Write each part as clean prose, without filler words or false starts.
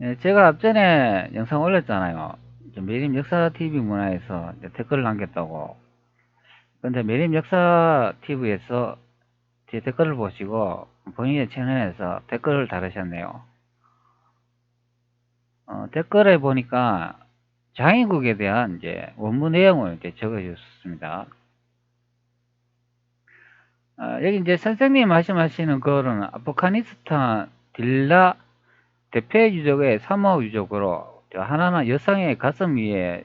예, 제가 앞전에 영상 올렸잖아요. 매림 역사 TV 문화에서 댓글을 남겼다고. 근데 매림 역사 TV에서 제 댓글을 보시고 본인의 채널에서 댓글을 달으셨네요. 댓글에 보니까 장인국에 대한 이제 원문 내용을 이제 적어주셨습니다. 여기 이제 선생님 말씀하시는 거는 아프가니스탄 딜라 대패 유적의 3호 유적으로 하나는 여성의 가슴 위에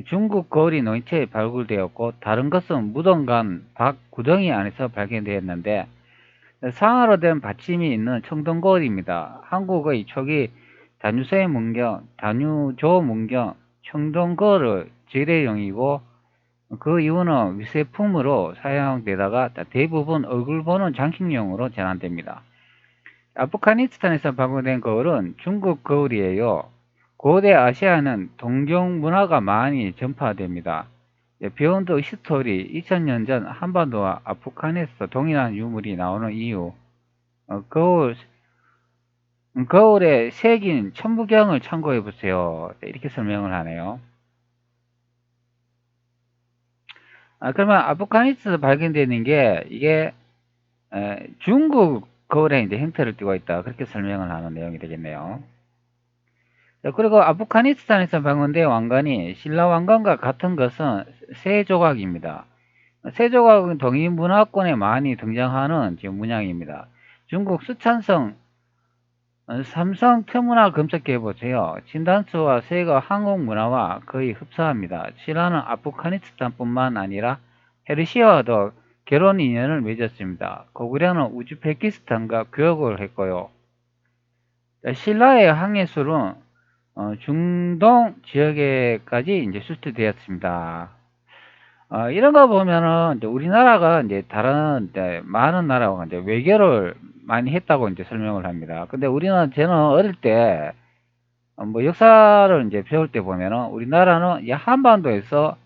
중국 거울이 놓인 채 발굴되었고 다른 것은 무덤간 밖 구덩이 안에서 발견되었는데 상하로 된 받침이 있는 청동거울입니다. 한국의 초기 다뉴세 문경, 다뉴조 문경, 청동거울을 지뢰용이고 그 이후는 위세품으로 사용되다가 대부분 얼굴 보는 장식용으로 전환됩니다. 아프가니스탄에서 발굴된 거울은 중국 거울이에요. 고대 아시아는 동경 문화가 많이 전파됩니다. 비욘드 히스토리 2000년 전 한반도와 아프간에서 동일한 유물이 나오는 이유, 거울에 새긴 천부경을 참고해 보세요. 이렇게 설명을 하네요. 그러면 아프가니스탄에서 발견되는 게 이게 중국 거울에 이제 형태를 띠고 있다. 그렇게 설명을 하는 내용이 되겠네요. 그리고 아프가니스탄에서 발견된 왕관이 신라 왕관과 같은 것은 세 조각입니다. 세 조각은 동인문화권에 많이 등장하는 지금 문양입니다. 중국 수찬성 삼성 태문화 검색해 보세요. 진단수와 세가 한국 문화와 거의 흡사합니다. 신라는 아프가니스탄뿐만 아니라 페르시아와도 결혼 인연을 맺었습니다. 고구려는 우즈베키스탄과 교역을 했고요. 신라의 항해술은 중동 지역에까지 이제 수출되었습니다. 이런 거 보면은 이제 우리나라가 이제 다른 이제 많은 나라와 이제 외교를 많이 했다고 이제 설명을 합니다. 근데 우리는 저는 어릴 때 뭐 역사를 이제 배울 때 보면은 우리나라는 이 한반도에서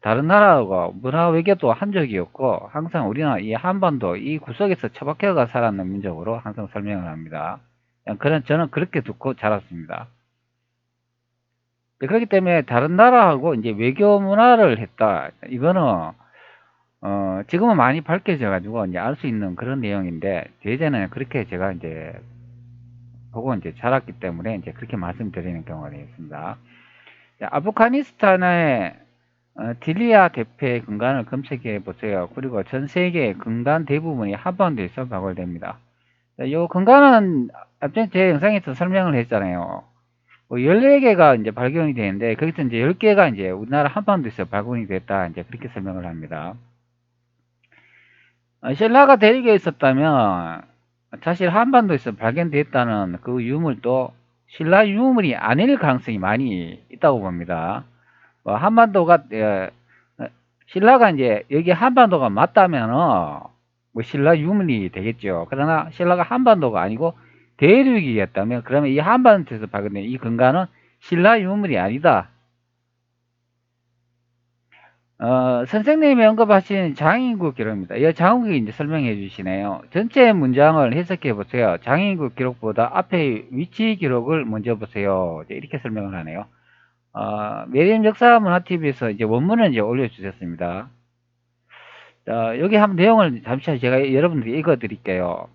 다른 나라하고 문화 외교도 한 적이 없고 항상 우리는 이 한반도 이 구석에서 처박혀가 살았는 민족으로 항상 설명을 합니다. 그런 저는 그렇게 듣고 자랐습니다. 그렇기 때문에 다른 나라하고 이제 외교 문화를 했다. 이거는 지금은 많이 밝혀져 가지고 이제 알 수 있는 그런 내용인데 예전에는 그렇게 제가 이제 보고 이제 자랐기 때문에 이제 그렇게 말씀드리는 경우가 되겠습니다. 아프가니스탄의 딜리아 대패 근간을 검색해 보세요. 그리고 전 세계 근간 대부분이 한반도에서 발굴됩니다. 이 근간은 앞전 제 영상에서 설명을 했잖아요. 14개가 이제 발견이 되는데 거기서 이제 10개가 이제 우리나라 한반도에서 발견이 됐다 이제 그렇게 설명을 합니다. 신라가 대륙에 있었다면 사실 한반도에서 발견됐다는 그 유물도 신라 유물이 아닐 가능성이 많이 있다고 봅니다. 한반도가 신라가 이제 여기 한반도가 맞다면은 뭐 신라 유물이 되겠죠. 그러나 신라가 한반도가 아니고 대륙이었다면 그러면 이 한반도에서 발견된 이 근간은 신라 유물이 아니다. 선생님이 언급하신 장인국 기록입니다. 이 장인국이 이제 설명해 주시네요. 전체 문장을 해석해 보세요. 장인국 기록보다 앞에 위치 기록을 먼저 보세요. 이렇게 설명을 하네요. 메림 역사문화TV에서 이제 원문을 이제 올려주셨습니다. 여기 한번 내용을 잠시 제가 여러분들께 읽어 드릴게요.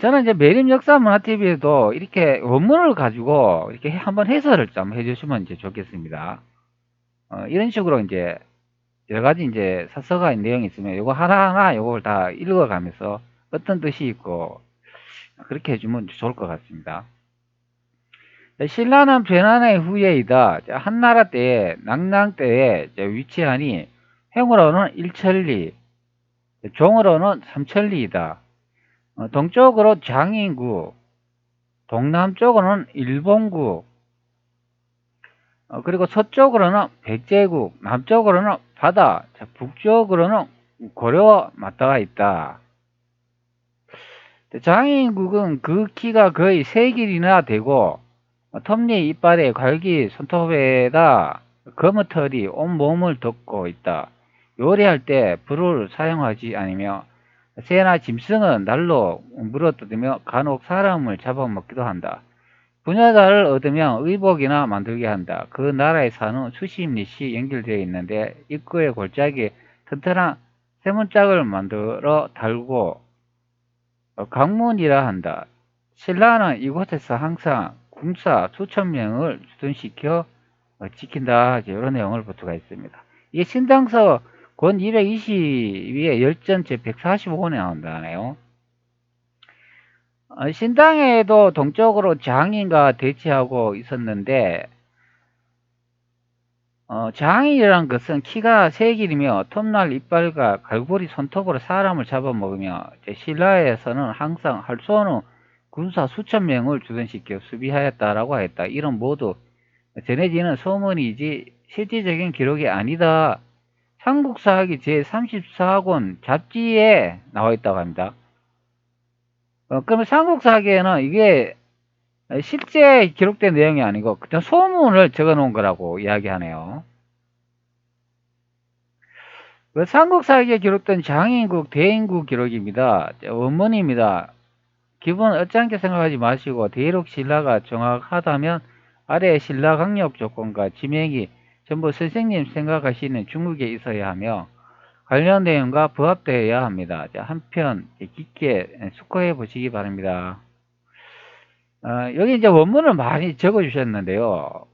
저는 이제 매림 역사문화TV에도 이렇게 원문을 가지고 이렇게 한번 해설을 좀 해주시면 이제 좋겠습니다. 이런 식으로 이제 여러 가지 이제 사서가 내용이 있으면 이거 하나하나 이걸 다 읽어가면서 어떤 뜻이 있고 그렇게 해주면 좋을 것 같습니다. 신라는 변환의 후예이다. 한나라 때에 낙랑 때에 위치하니 행으로는 1천리, 종으로는 3천리이다. 동쪽으로 장인국, 동남쪽으로는 일본국, 그리고 서쪽으로는 백제국, 남쪽으로는 바다, 북쪽으로는 고려와 맞닿아 있다. 장인국은 그 키가 거의 3길이나 되고 톱니 이빨에 갈기 손톱에다 거뭇털이 온몸을 덮고 있다. 요리할 때 불을 사용하지 않으며 새나 짐승은 날로 물어뜯으며 간혹 사람을 잡아먹기도 한다. 분야자를 얻으면 의복이나 만들게 한다. 그 나라에 사는 수십 리씩 연결되어 있는데 입구에 골짜기에 튼튼한 세문짝을 만들어 달고 강문이라 한다. 신라는 이곳에서 항상 군사 수천 명을 주둔시켜 지킨다. 이런 내용을 볼 수가 있습니다. 이게 신당서 권 222에 열전 제 145권에 나온다네요. 신당에도 동쪽으로 장인과 대치하고 있었는데 장인이란 것은 키가 3길이며 톱날 이빨과 갈고리 손톱으로 사람을 잡아먹으며 신라에서는 항상 할 수 없는 군사 수천 명을 주둔시켜 수비하였다라고 했다. 이런 모두 전해지는 소문이지 실질적인 기록이 아니다. 삼국사기 제34권 잡지에 나와 있다고 합니다. 그러면 삼국사기에는 이게 실제 기록된 내용이 아니고 그냥 소문을 적어 놓은 거라고 이야기하네요. 삼국사기에 기록된 장인국, 대인국 기록입니다. 원문입니다. 기본 어찌않게 생각하지 마시고 대륙 신라가 정확하다면 아래 신라 강력 조건과 지명이 전부 선생님 생각하시는 중국에 있어야 하며 관련 내용과 부합되어야 합니다. 한편 깊게 숙고해 보시기 바랍니다. 여기 이제 원문을 많이 적어 주셨는데요.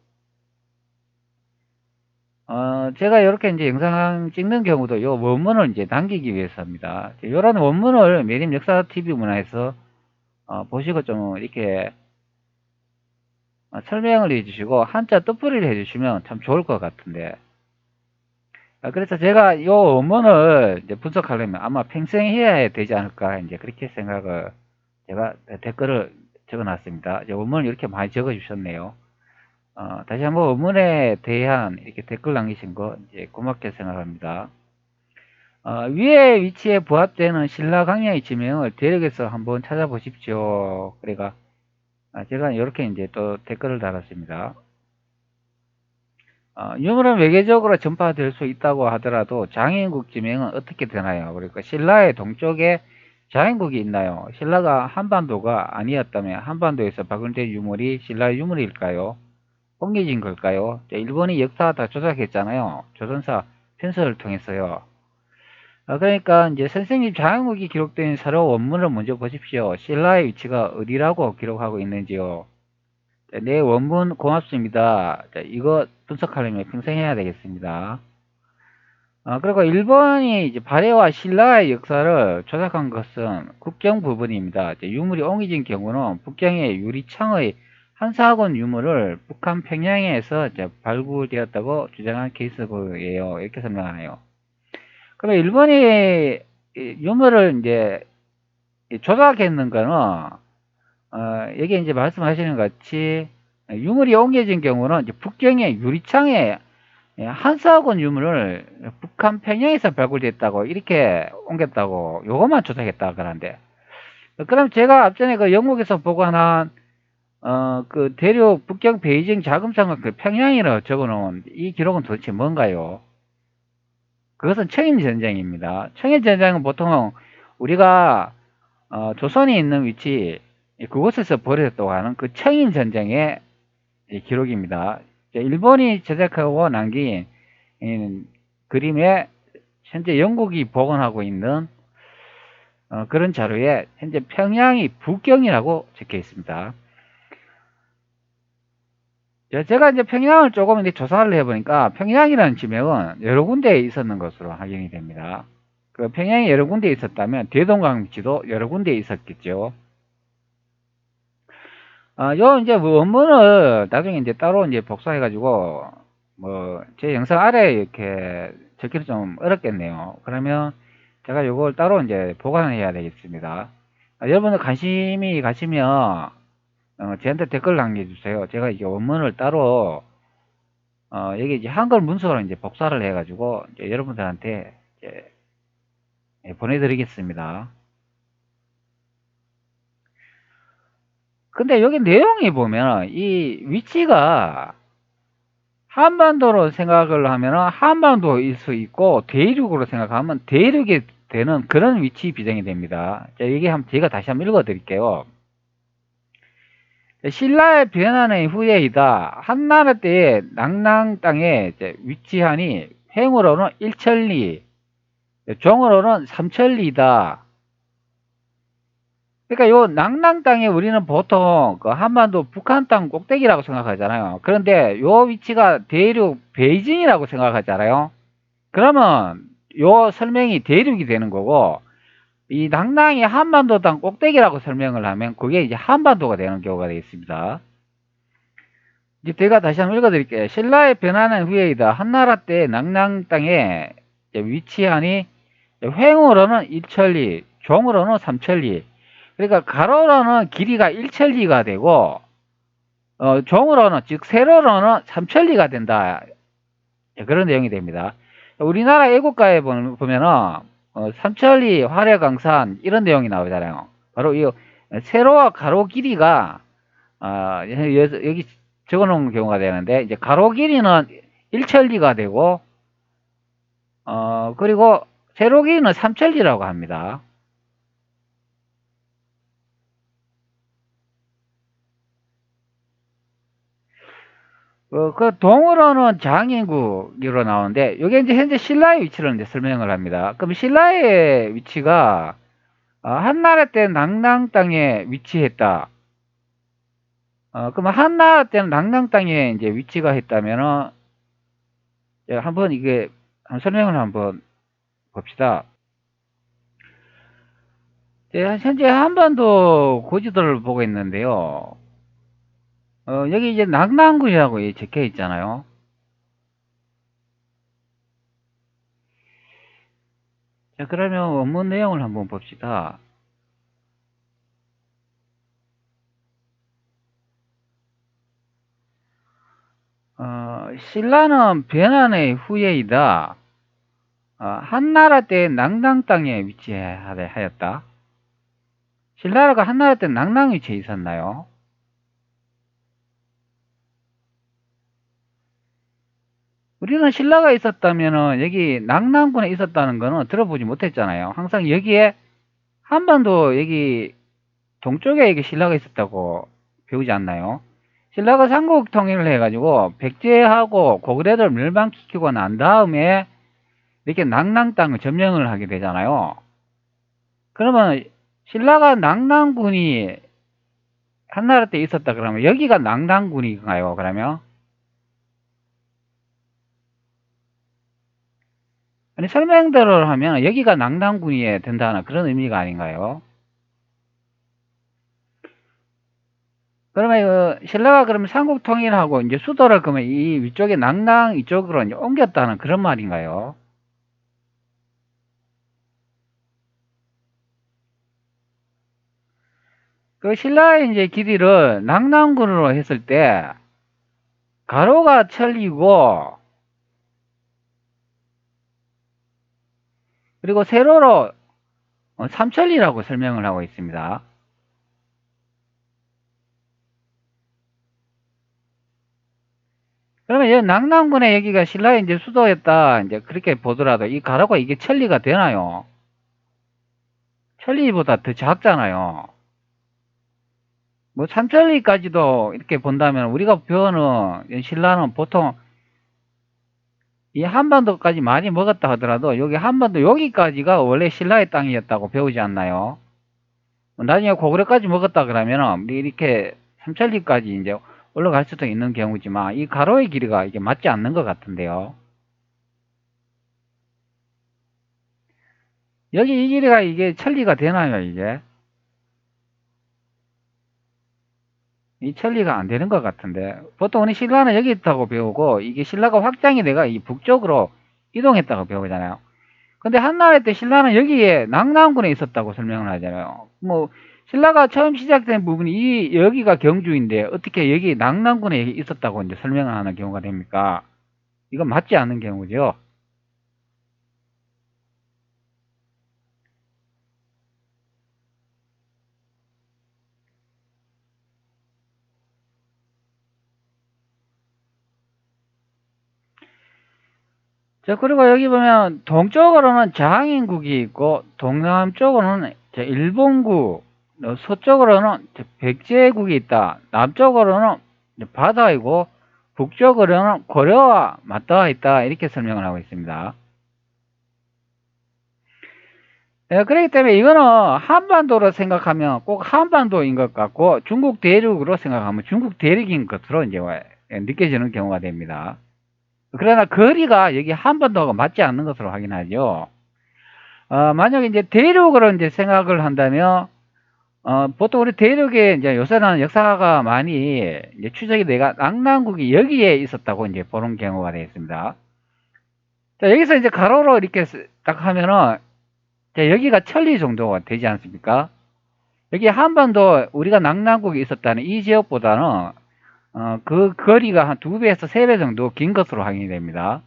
제가 이렇게 이제 영상 찍는 경우도 요 원문을 이제 남기기 위해서입니다. 이런 원문을 매림 역사 TV 문화에서 보시고 좀 이렇게 설명을 해주시고 한자 뜻풀이를 해주시면 참 좋을 것 같은데. 그래서 제가 요 원문을 이제 분석하려면 아마 평생 해야 되지 않을까 이제 그렇게 생각을 제가 댓글을 적어놨습니다. 원문을 이렇게 많이 적어주셨네요. 다시 한번 원문에 대한 이렇게 댓글 남기신 거 이제 고맙게 생각합니다. 위의 위치에 부합되는 신라 강야의 지명을 대륙에서 한번 찾아보십시오. 그러니까 제가 이렇게 이제 또 댓글을 달았습니다. 유물은 외계적으로 전파될 수 있다고 하더라도 장인국 지명은 어떻게 되나요? 그러니까 신라의 동쪽에 장인국이 있나요? 신라가 한반도가 아니었다면 한반도에서 박은대 유물이 신라의 유물일까요? 옮겨진 걸까요? 일본이 역사 다 조작했잖아요. 조선사 편서를 통해서요. 그러니까 이제 선생님 장인국이 기록된 사료 원문을 먼저 보십시오. 신라의 위치가 어디라고 기록하고 있는지요. 네, 원문 고맙습니다. 이거 분석하려면 평생 해야 되겠습니다. 그리고 일본이 이제 발해와 신라의 역사를 조작한 것은 국경 부분입니다. 유물이 옮겨진 경우는 북경의 유리창의 한사건 유물을 북한 평양에서 발굴되었다고 주장한 케이스고예요. 이렇게 설명하네요. 그러면 일본이 유물을 이제 조작했는 거는 여기 이제 말씀하시는 것 같이 유물이 옮겨진 경우는 이제 북경의 유리창에 한사건 유물을 북한 평양에서 발굴됐다고 이렇게 옮겼다고 요것만 조작했다 그러는데 그럼 제가 앞전에 그 영국에서 보관한 그 대륙 북경 베이징 자금상을 그 평양이라고 적어놓은 이 기록은 도대체 뭔가요? 그것은 청인전쟁입니다. 청인전쟁은 보통 우리가 조선이 있는 위치 그곳에서 벌어졌다고 하는 그 청인전쟁의 기록입니다. 일본이 제작하고 남긴 그림에 현재 영국이 복원하고 있는 그런 자료에 현재 평양이 북경이라고 적혀 있습니다. 제가 이제 평양을 조금 이제 조사를 해보니까 평양이라는 지명은 여러 군데에 있었는 것으로 확인이 됩니다. 그 평양이 여러 군데에 있었다면 대동강 위치도 여러 군데에 있었겠죠. 요 이제 원문을 나중에 이제 따로 이제 복사해가지고 뭐 제 영상 아래에 이렇게 적기는 좀 어렵겠네요. 그러면 제가 요걸 따로 이제 보관해야 되겠습니다. 여러분들 관심이 가시면 저한테 댓글 남겨주세요. 제가 이게 원문을 따로 여기 이제 한글 문서로 이제 복사를 해가지고 이제 여러분들한테 이제 보내드리겠습니다. 근데 여기 내용이 보면 이 위치가 한반도로 생각을 하면 한반도일 수 있고 대륙으로 생각하면 대륙에 되는 그런 위치 비정이 됩니다. 자, 이게 제가 다시 한번 읽어 드릴게요. 신라의 변환의 후예이다. 한나라 때의 낭랑 땅에 위치하니 횡으로는 1천리, 종으로는 3천리다. 그러니까 요 낭랑 땅에 우리는 보통 그 한반도 북한 땅 꼭대기라고 생각하잖아요. 그런데 요 위치가 대륙 베이징이라고 생각하잖아요. 그러면 요 설명이 대륙이 되는 거고, 이 낭랑이 한반도 땅 꼭대기라고 설명을 하면 그게 이제 한반도가 되는 경우가 되겠습니다. 이제 제가 다시 한번 읽어드릴게요. 신라의 변하는 후예이다. 한나라 때 낭랑 땅에 위치하니 횡으로는 1천리, 종으로는 3천리. 그러니까 가로로는 길이가 1천리가 되고 종으로는 즉 세로로는 3천리가 된다. 그런 내용이 됩니다. 우리나라 애국가에 보면은 삼천리 활해강산 이런 내용이 나오잖아요. 바로 이 세로와 가로 길이가 여기 적어놓은 경우가 되는데, 이제 가로 길이는 1천리가 되고 그리고 세로 길이는 3천리라고 합니다. 그 동으로는 장인국으로 나오는데, 이게 이제 현재 신라의 위치를 이제 설명을 합니다. 그럼 신라의 위치가 한나라 때 낭랑 땅에 위치했다. 그럼 한나라 때는 낭랑 땅에 이제 위치가 했다면은 한번 이게 설명을 한번 봅시다. 현재 한반도 고지도를 보고 있는데요. 여기 이제 낙랑군이라고 적혀 있잖아요. 자, 그러면 원문 내용을 한번 봅시다. 신라는 변환의 후예이다. 한나라 때 낙랑 땅에 위치하였다. 신라가 한나라 때 낙랑 위치에 있었나요? 우리는 신라가 있었다면은 여기 낙랑군에 있었다는 거는 들어보지 못했잖아요. 항상 여기에 한반도 여기 동쪽에 여기 신라가 있었다고 배우지 않나요? 신라가 삼국 통일을 해가지고 백제하고 고구려를 멸망시키고 난 다음에 이렇게 낙랑 땅을 점령을 하게 되잖아요. 그러면 신라가 낙랑군이 한나라 때 있었다 그러면 여기가 낙랑군인가요? 그러면 아니, 설명대로 하면 여기가 낙랑군이 된다는 그런 의미가 아닌가요? 그러면 신라가 그러면 삼국 통일하고 이제 수도를 그러면 이 위쪽에 낙랑 이쪽으로 이제 옮겼다는 그런 말인가요? 그 신라의 이제 길이를 낙랑군으로 했을 때 가로가 천리고 그리고 세로로 삼천리라고 설명을 하고 있습니다. 그러면 여기 낙랑군의 여기가 신라의 이제 수도였다 이제 그렇게 보더라도 이 가로가 이게 천리가 되나요? 천리보다 더 작잖아요. 뭐 삼천리까지도 이렇게 본다면 우리가 배우는 신라는 보통 이 한반도까지 많이 먹었다 하더라도 여기 한반도 여기까지가 원래 신라의 땅이었다고 배우지 않나요? 나중에 고구려까지 먹었다 그러면 이렇게 삼천리까지 이제 올라갈 수도 있는 경우지만 이 가로의 길이가 이게 맞지 않는 것 같은데요. 여기 이 길이가 이게 천리가 되나요, 이게? 이 천리가 안 되는 것 같은데. 보통 우리 신라는 여기 있다고 배우고 이게 신라가 확장이 돼가 이 북쪽으로 이동했다고 배우잖아요. 근데 한나라 때 신라는 여기에 낙랑군에 있었다고 설명을 하잖아요. 뭐 신라가 처음 시작된 부분이 여기가 경주인데 어떻게 여기 낙랑군에 있었다고 이제 설명을 하는 경우가 됩니까? 이건 맞지 않는 경우죠. 자, 그리고 여기 보면 동쪽으로는 장인국이 있고 동남쪽으로는 일본국, 서쪽으로는 백제국이 있다. 남쪽으로는 바다이고 북쪽으로는 고려와 맞닿아 있다. 이렇게 설명을 하고 있습니다. 그렇기 때문에 이거는 한반도로 생각하면 꼭 한반도인 것 같고 중국 대륙으로 생각하면 중국 대륙인 것으로 이제 느껴지는 경우가 됩니다. 그러나 거리가 여기 한반도가 맞지 않는 것으로 확인하죠. 만약에 이제 대륙으로 이제 생각을 한다면, 보통 우리 대륙에 이제 요새는 역사가 많이 이제 추적이 돼가 낙랑국이 여기에 있었다고 이제 보는 경우가 되겠습니다. 자, 여기서 이제 가로로 이렇게 딱 하면은, 자, 여기가 천리 정도가 되지 않습니까? 여기 한반도 우리가 낙랑국이 있었다는 이 지역보다는, 그 거리가 한 2배에서 3배 정도 긴 것으로 확인이 됩니다.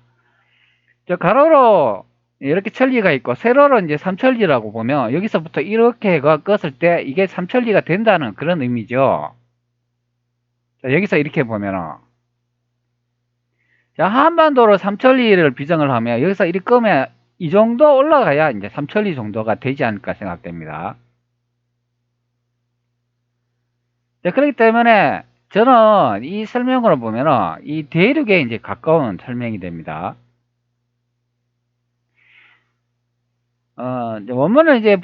저 가로로 이렇게 천리가 있고 세로로 이제 삼천리라고 보면 여기서부터 이렇게가 껐을 때 이게 삼천리가 된다는 그런 의미죠. 자, 여기서 이렇게 보면은 자, 한반도로 삼천리를 비정을 하면 여기서 이렇게 끄면 이 정도 올라가야 이제 삼천리 정도가 되지 않을까 생각됩니다. 자, 그렇기 때문에 저는 이 설명으로 보면은 이 대륙에 이제 가까운 설명이 됩니다. 이제 원문을 이제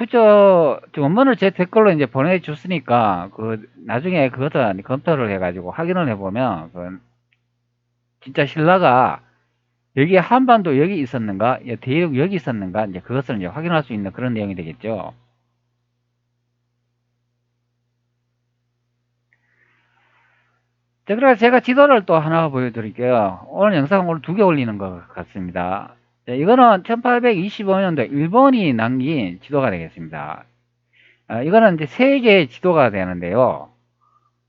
원문을 제 댓글로 이제 보내줬으니까, 나중에 그것을 검토를 해가지고 확인을 해보면, 진짜 신라가 여기 한반도 여기 있었는가, 대륙 여기 있었는가, 이제 그것을 이제 확인할 수 있는 그런 내용이 되겠죠. 자, 그래서 제가 지도를 또 하나 보여드릴게요. 오늘 영상 오늘 2개 올리는 것 같습니다. 자, 이거는 1825년도 일본이 남긴 지도가 되겠습니다. 이거는 이제 세계의 지도가 되는데요.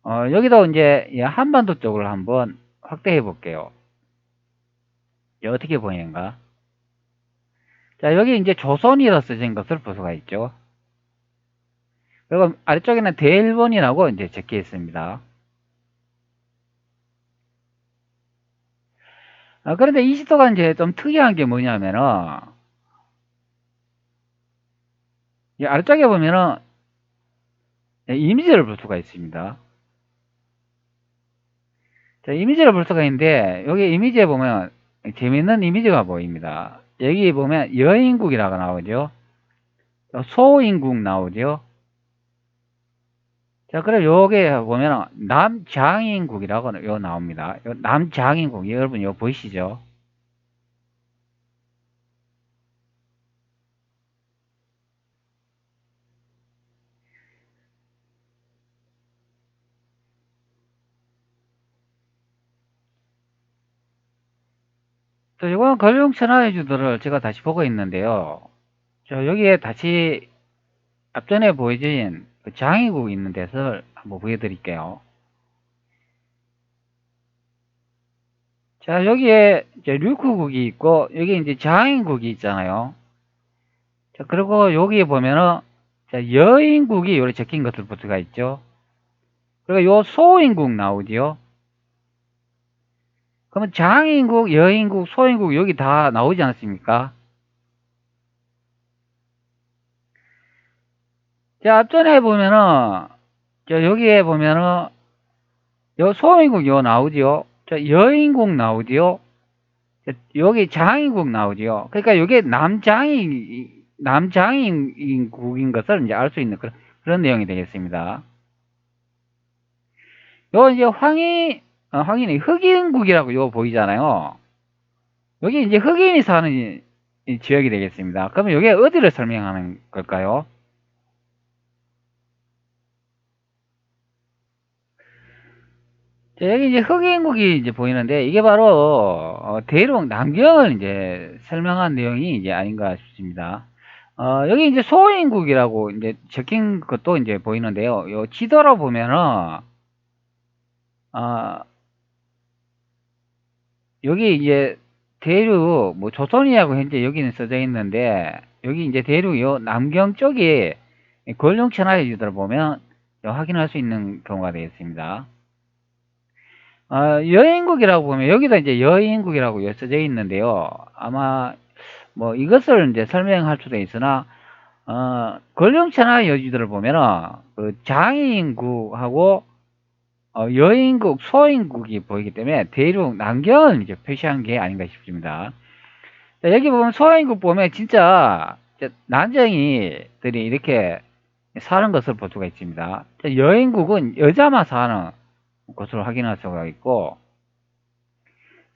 여기도 이제 한반도 쪽을 한번 확대해 볼게요. 어떻게 보이는가? 자, 여기 이제 조선이라 쓰진 것을 볼 수가 있죠. 그리고 아래쪽에는 대일본이라고 이제 적혀 있습니다. 그런데 이 지도가 이제 좀 특이한 게 뭐냐면은, 이 아래쪽에 보면은 이미지를 볼 수가 있습니다. 자, 이미지를 볼 수가 있는데, 여기 이미지에 보면 재밌는 이미지가 보입니다. 여기 보면 여인국이라고 나오죠. 소인국 나오죠. 자, 그럼 요게 보면 남장인국이라고 요 나옵니다. 요 남장인국, 여러분 요 보이시죠? 또 이건 걸룡 천하의주들을 제가 다시 보고 있는데요. 자, 여기에 다시 앞전에 보여진 그 장인국 있는 데서 한번 보여드릴게요. 자, 여기에 이제 류크국이 있고, 여기 이제 장인국이 있잖아요. 자, 그리고 여기에 보면은, 자, 여인국이 요리 적힌 것을 볼 수가 있죠. 그리고 요 소인국 나오지요. 그러면 장인국, 여인국, 소인국 여기 다 나오지 않습니까? 자, 앞전에 보면은, 자, 여기에 보면은, 요 소인국 요 나오지요. 자, 여인국 나오지요. 자, 여기 장인국 나오지요. 그러니까 이게 남장인국인 것을 이제 알 수 있는 그런 내용이 되겠습니다. 요 이제 황인이 흑인국이라고 요 보이잖아요. 여기 이제 흑인이 사는 이 지역이 되겠습니다. 그러면 이게 어디를 설명하는 걸까요? 자, 여기 이제 흑인국이 이제 보이는데 이게 바로 대륙 남경을 이제 설명한 내용이 이제 아닌가 싶습니다. 여기 이제 소인국이라고 이제 적힌 것도 이제 보이는데요. 요 지도로 보면은 어, 여기 이제 대륙 뭐 조선이라고 현재 여기는 써져 있는데 여기 이제 대륙 요 남경 쪽에 권룡천하의주들을 보면 확인할 수 있는 경우가 되겠습니다. 여인국이라고 보면 여기도 이제 여인국이라고 써져 있는데요. 아마 뭐 이것을 이제 설명할 수도 있으나 권룡천하 여지들을 보면은 그 장인국하고 여인국, 소인국이 보이기 때문에 대륙 남경을 이제 표시한 게 아닌가 싶습니다. 자, 여기 보면 소인국 보면 진짜 난쟁이들이 이렇게 사는 것을 볼 수가 있습니다. 자, 여인국은 여자만 사는 곳으로 확인할 수가 있고,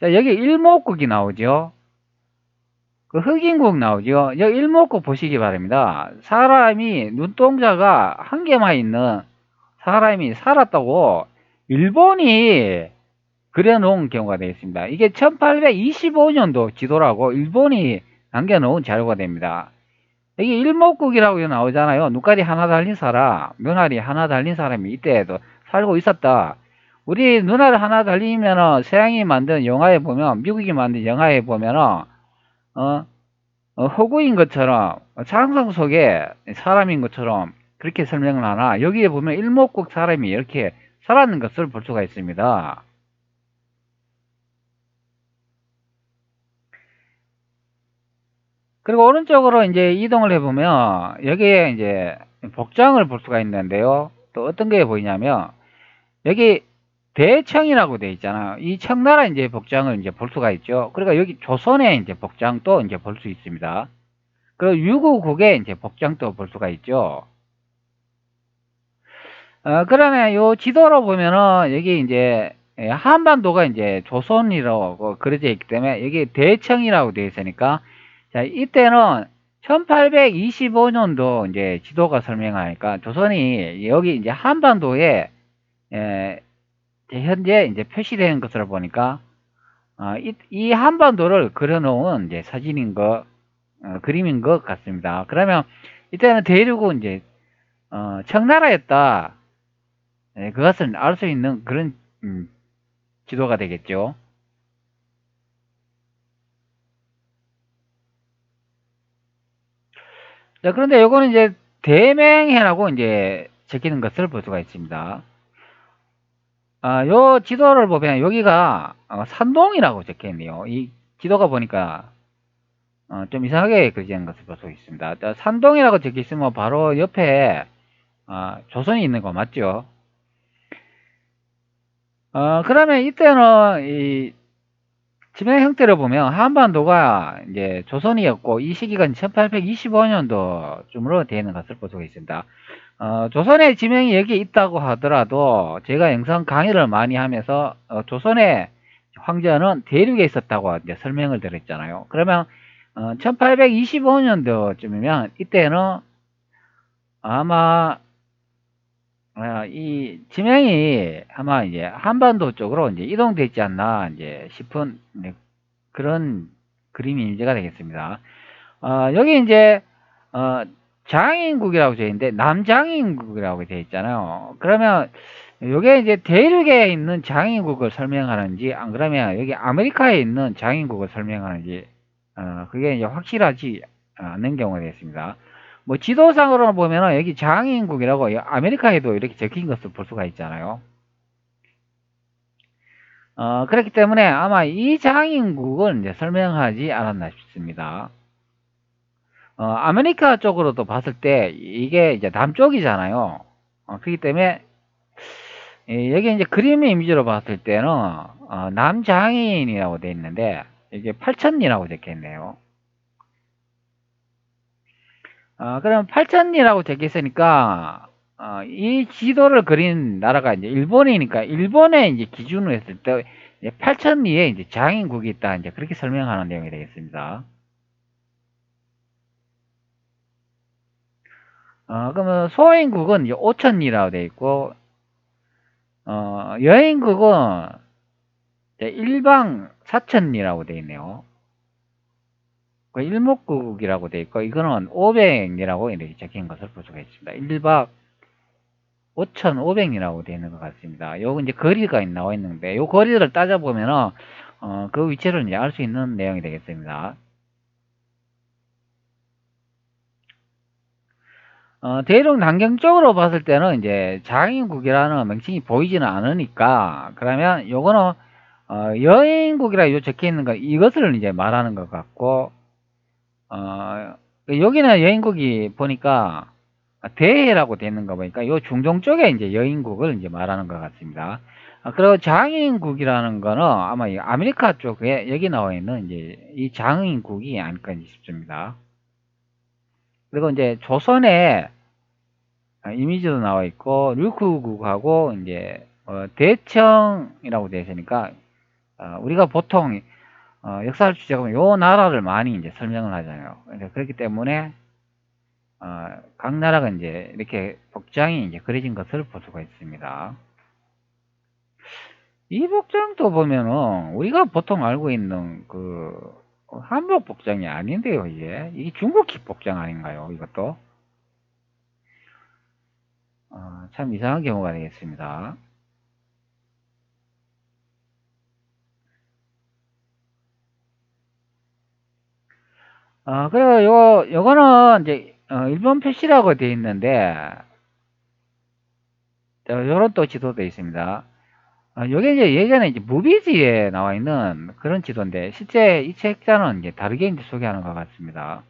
자, 여기 일목국이 나오죠. 그 흑인국 나오죠. 여기 일목국 보시기 바랍니다. 사람이 눈동자가 한 개만 있는 사람이 살았다고 일본이 그려놓은 경우가 되어 있습니다. 이게 1825년도 지도라고 일본이 남겨놓은 자료가 됩니다. 여기 일목국이라고 나오잖아요. 눈깔이 하나 달린 사람, 눈알이 하나 달린 사람이 이때에도 살고 있었다. 우리 눈알 하나 달리면은 서양이 만든 영화에 보면, 미국이 만든 영화에 보면은 어, 허구인 것처럼 상상 속에 사람인 것처럼 그렇게 설명을 하나, 여기에 보면 일목국 사람이 이렇게 살았는 것을 볼 수가 있습니다. 그리고 오른쪽으로 이제 이동을 해보면 여기에 이제 복장을 볼 수가 있는데요. 또 어떤 게 보이냐면 여기 대청이라고 되어 있잖아요. 이 청나라 이제 복장을 이제 볼 수가 있죠. 그러니까 여기 조선의 이제 복장도 이제 볼 수 있습니다. 그리고 유구국의 이제 복장도 볼 수가 있죠. 그러면 요 지도로 보면은 여기 이제 한반도가 이제 조선이라고 그려져 있기 때문에 여기 대청이라고 되어 있으니까 자, 이때는 1825년도 이제 지도가 설명하니까 조선이 여기 이제 한반도에 현재 이제 표시되는 것으로 보니까 이 한반도를 그려놓은 이제 사진인 그림인 것 같습니다. 그러면 이때는 대륙은 이제 청나라였다. 그것을 알 수 있는 그런 지도가 되겠죠. 자, 그런데 요거는 이제 대맹해라고 이제 적히는 것을 볼 수가 있습니다. 요 지도를 보면 여기가 산동이라고 적혀 있네요. 이 지도가 보니까 좀 이상하게 그려지는 것을 볼 수 있습니다. 자, 산동이라고 적혀 있으면 바로 옆에 조선이 있는 거 맞죠? 그러면 이때는 이 지명 형태를 보면 한반도가 이제 조선이었고 이 시기가 1825년도쯤으로 되는 것을 볼 수가 있습니다. 조선의 지명이 여기 있다고 하더라도 제가 영상 강의를 많이 하면서 조선의 황제는 대륙에 있었다고 이제 설명을 드렸잖아요. 그러면 1825년도쯤이면 이때는 아마 이 지명이 아마 이제 한반도 쪽으로 이제 이동되지 않나 이제 싶은 그런 그림이 임재가 되겠습니다. 여기 이제 어, 장인국이라고 되어 있는데 남장인국이라고 되어 있잖아요. 그러면 이게 이제 대륙에 있는 장인국을 설명하는지 안 그러면 여기 아메리카에 있는 장인국을 설명하는지 그게 이제 확실하지 않는 경우가 되겠습니다. 뭐 지도상으로 보면은 여기 장인국이라고 아메리카에도 이렇게 적힌 것을 볼 수가 있잖아요. 그렇기 때문에 아마 이 장인국을 이제 설명하지 않았나 싶습니다. 아메리카 쪽으로도 봤을 때 이게 이제 남쪽이잖아요. 그렇기 때문에 여기 이제 그림의 이미지로 봤을 때는 남장인이라고 되어 있는데 이게 8천리라고 적혀 있네요. 그럼 8천리라고 적혀 있으니까 이 지도를 그린 나라가 이제 일본이니까 일본의 이제 기준으로 했을 때 8천리에 이제 장인국이 있다 이제 그렇게 설명하는 내용이 되겠습니다. 그러면 소인국은 5천리라고 되어 있고 여인국은 일방 4천리라고 되어 있네요. 그 일목국이라고 되어 있고 이거는 500리라고 이렇게 적힌 것을 볼 수가 있습니다. 1박 5,500이라고 되어 있는 것 같습니다. 요거 이제 거리가 나와 있는데 요 거리를 따져보면은 그 위치를 이제 알 수 있는 내용이 되겠습니다. 대륙 남경쪽으로 봤을 때는 이제 장인국이라는 명칭이 보이지는 않으니까, 그러면 요거는, 여인국이라 요 적혀 있는 거, 이것을 이제 말하는 것 같고, 여기는 여인국이 보니까, 대해라고 되어 있는 거 보니까 요 중동 쪽에 이제 여인국을 이제 말하는 것 같습니다. 그리고 장인국이라는 거는 아마 이 아메리카 쪽에 여기 나와 있는 이제 이 장인국이 아닐까 싶습니다. 그리고 이제 조선에 이미지도 나와 있고 류크국하고 이제 대청이라고 되어 있으니까 우리가 보통 역사를 추적하면 요 나라를 많이 이제 설명을 하잖아요. 그렇기 때문에 각 나라가 이제 이렇게 복장이 이제 그려진 것을 볼 수가 있습니다. 이 복장도 보면은 우리가 보통 알고 있는 그 한복 복장이 아닌데요, 이게 중국식 복장 아닌가요, 이것도? 참 이상한 경우가 되겠습니다. 그리고 요거는 이제 일본 표시라고 되어 있는데 요런 또 지도도 있습니다. 요게 이제 예전에 이제 무비지에 나와 있는 그런 지도인데 실제 이 책자는 이제 다르게 이제 소개하는 것 같습니다.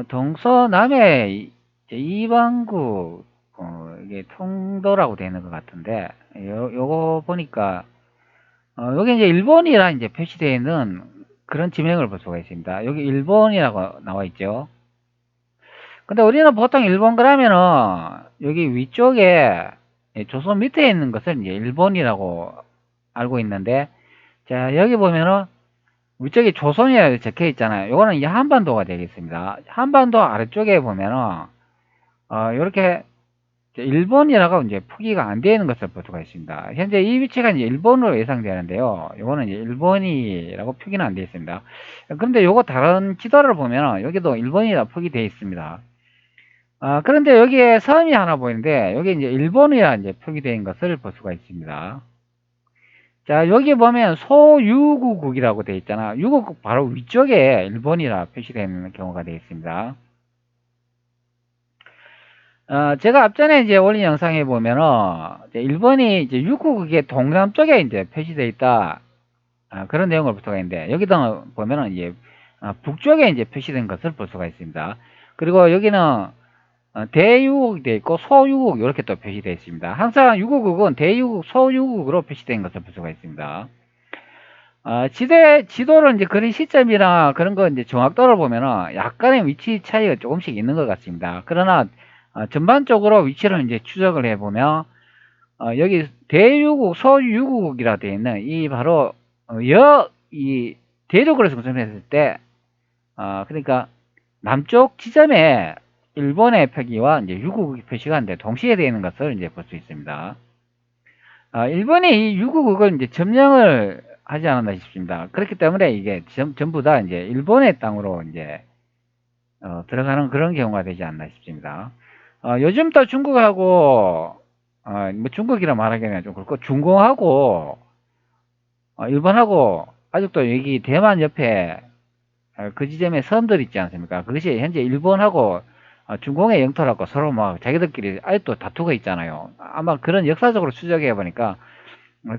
동서남의 이방국 이게 통도라고 되어 있는 것 같은데 요거 보니까 여기 이제 일본이라 이제 표시되어 있는 그런 지명을 볼 수가 있습니다. 여기 일본이라고 나와 있죠. 근데 우리는 보통 일본 그러면은 여기 위쪽에 조선 밑에 있는 것을 이제 일본이라고 알고 있는데 자 여기 보면은 위쪽에 조선이라고 적혀 있잖아요. 요거는 이제 한반도가 되겠습니다. 한반도 아래쪽에 보면은 요렇게 일본이라고 이제 표기가 안 되어 있는 것을 볼 수가 있습니다. 현재 이 위치가 이제 일본으로 예상되는데요. 요거는 이제 일본이라고 표기는 안 되어 있습니다. 그런데 요거 다른 지도를 보면 여기도 일본이라 표기되어 있습니다. 그런데 여기에 섬이 하나 보이는데 여기 이제 일본이라 이제 표기된 것을 볼 수가 있습니다. 자, 여기 보면 소유구국이라고 되어 있잖아. 유구국 바로 위쪽에 일본이라 표시되는 경우가 되어 있습니다. 제가 앞전에 이제 올린 영상에 보면은 이제 일본이 이제 유구국의 동남쪽에 이제 표시되어 있다. 그런 내용을 볼 수가 있는데 여기도 보면은 이제 북쪽에 이제 표시된 것을 볼 수가 있습니다. 그리고 여기는 대유국이 되어 있고 소유국 이렇게 또 표시되어 있습니다. 항상 유구국은 대유국, 소유국으로 표시된 것을 볼 수가 있습니다. 지도를 이제 그린 시점이나 그런 거 이제 정확도를 보면은 약간의 위치 차이가 조금씩 있는 것 같습니다. 그러나 전반적으로 위치를 이제 추적을 해보면 여기 대유국, 소유국이라 되어 있는 이 바로 이 대륙으로 생성했을 때 그러니까 남쪽 지점에 일본의 표기와 이제 유국의 표시가 이제 동시에 되어 있는 것을 이제 볼 수 있습니다. 일본이 이 유국을 이제 점령을 하지 않았나 싶습니다. 그렇기 때문에 이게 전부 다 이제 일본의 땅으로 이제 들어가는 그런 경우가 되지 않나 싶습니다. 요즘 또 중국하고 뭐 중국이라 말하기는 좀 그렇고 중공하고 일본하고 아직도 여기 대만 옆에 그 지점에 섬들 있지 않습니까? 그것이 현재 일본하고 중공의 영토라고 서로 막 자기들끼리 아직도 다투고 있잖아요. 아마 그런 역사적으로 추적해 보니까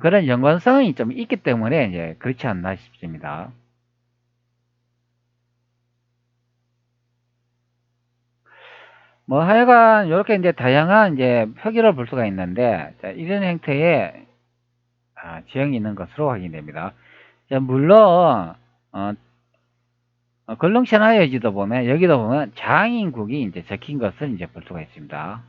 그런 연관성이 좀 있기 때문에 이제 그렇지 않나 싶습니다. 뭐 하여간 이렇게 이제 다양한 이제 표기를 볼 수가 있는데 자, 이런 형태의 지형이 있는 것으로 확인됩니다. 자, 물론 걸렁 천하여지도 보면 여기도 보면 장인국이 이제 적힌 것을 이제 볼 수가 있습니다.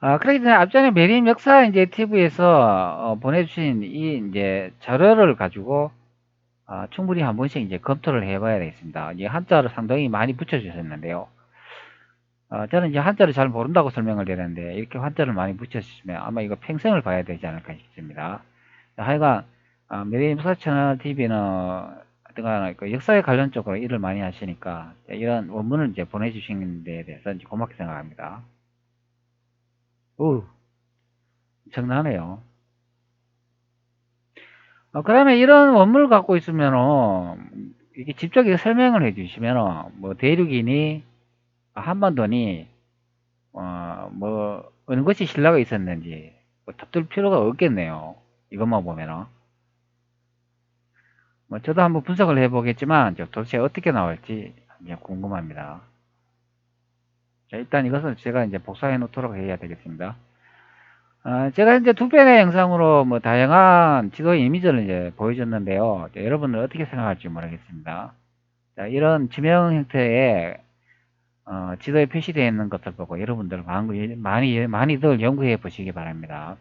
그렇기 때문에 앞전에 메림 역사 이제 TV에서 보내주신 이 이제 자료를 가지고 충분히 한 번씩 이제 검토를 해봐야 되겠습니다. 이제 한자를 상당히 많이 붙여주셨는데요. 저는 이제 한자를 잘 모른다고 설명을 드렸는데 이렇게 한자를 많이 붙여주시면 아마 이거 평생을 봐야 되지 않을까 싶습니다. 하여간 메림 역사 채널 TV는 하여간 그 역사에 관련적으로 일을 많이 하시니까 이런 원문을 이제 보내주신 데 대해서 이제 고맙게 생각합니다. 우, 엄청나네요. 그러면 이런 원물을 갖고 있으면은 이게 직접적인 설명을 해 주시면은 뭐 대륙이니 한반도니 뭐 어느 것이 신라가 있었는지 뭐 답들 필요가 없겠네요. 이것만 보면은. 뭐 저도 한번 분석을 해 보겠지만 도대체 어떻게 나올지 이제 궁금합니다. 자, 일단 이것은 제가 이제 복사해 놓도록 해야 되겠습니다. 제가 이제 두 편의 영상으로 뭐 다양한 지도 이미지를 이제 보여줬는데요. 여러분들 어떻게 생각할지 모르겠습니다. 자, 이런 지명 형태의 지도에 표시되어 있는 것들 보고 여러분들 많이들 연구해 보시기 바랍니다.